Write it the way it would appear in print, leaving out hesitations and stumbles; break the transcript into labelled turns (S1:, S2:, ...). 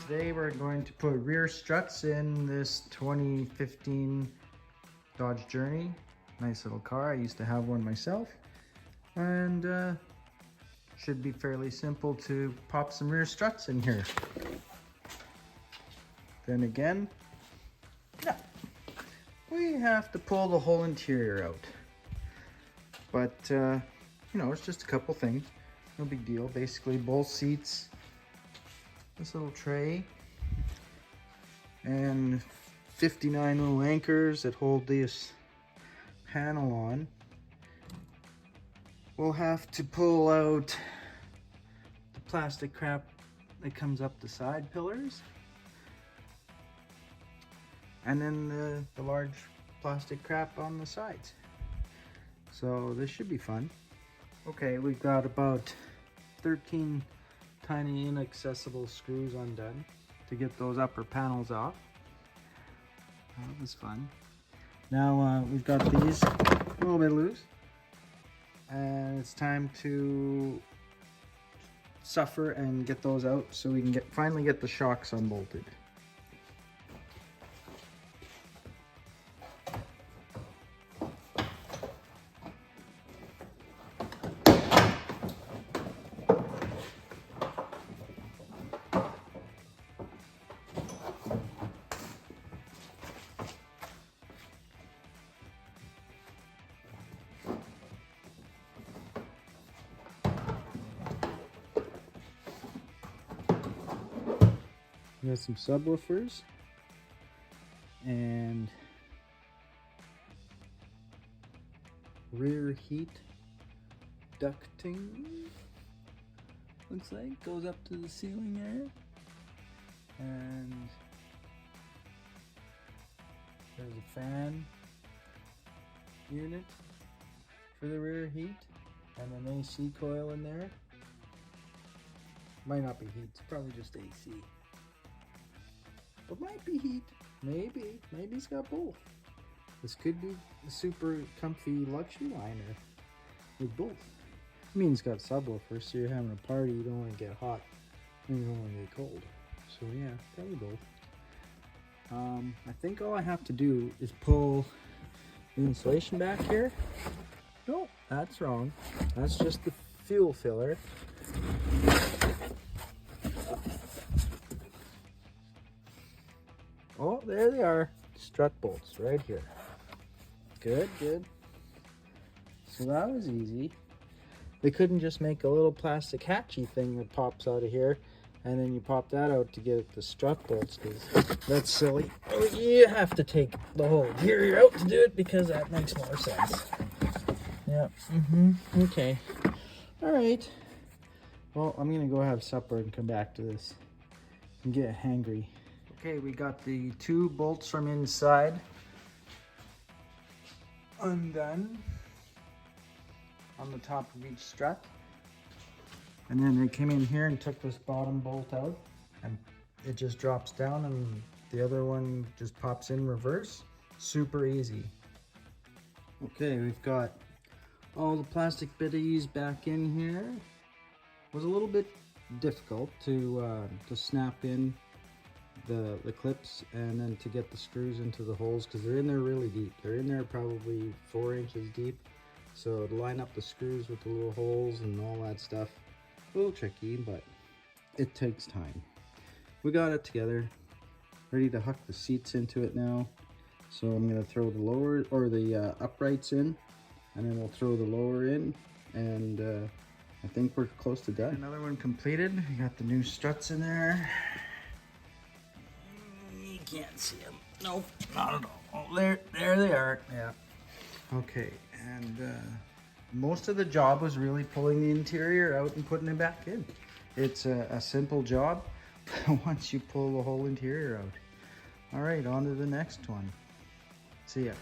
S1: Today we're going to put rear struts in this 2015 Dodge Journey. Nice little car. I used to have one myself. And should be fairly simple to pop some rear struts in here. Then again, yeah, we have to pull the whole interior out. But, you know, it's just a couple things. No big deal. Basically, both seats, this little tray, and 59 little anchors that hold this panel on. We'll have to pull out the plastic crap that comes up the side pillars, and then the large plastic crap on the sides. So this should be fun. Okay, we've got about 13 tiny inaccessible screws undone to get those upper panels off. That was fun. Now we've got these a little bit loose, and it's time to suffer and get those out so we can finally get the shocks unbolted. We got some subwoofers and rear heat ducting, looks like, goes up to the ceiling there, and there's a fan unit for the rear heat and an AC coil in there. Might not be heat, it's probably just AC. It might be heat, maybe it's got both. This could be a super comfy luxury liner with both. I mean, it's got subwoofers, so you're having a party, you don't want to get hot and you don't want to get cold. So yeah, probably both. I think all I have to do is pull the insulation back here. No, that's wrong. That's just the fuel filler. Oh, there they are. Strut bolts right here. Good, good. So that was easy. They couldn't just make a little plastic hatchy thing that pops out of here, and then you pop that out to get the strut bolts, because that's silly. Oh, you have to take the whole interior out to do it, because that makes more sense. Yeah, okay. All right. Well, I'm going to go have supper and come back to this and get hangry. Okay, we got the two bolts from inside undone on the top of each strut. And then they came in here and took this bottom bolt out, and it just drops down and the other one just pops in reverse. Super easy. Okay, we've got all the plastic bitties back in here. It was a little bit difficult to snap in the clips and then to get the screws into the holes, because they're in there really deep. They're in there probably 4 inches deep. So to line up the screws with the little holes and all that stuff, a little tricky, but it takes time. We got it together, ready to hook the seats into it now. So I'm going to throw the lower, or the uprights in, and then we'll throw the lower in, and I think we're close to done. Another one completed. We got the new struts in there. You can't see them. Nope, not at all. Oh, there they are. Yeah. Okay, and most of the job was really pulling the interior out and putting it back in. It's a simple job once you pull the whole interior out. All right, on to the next one. See ya.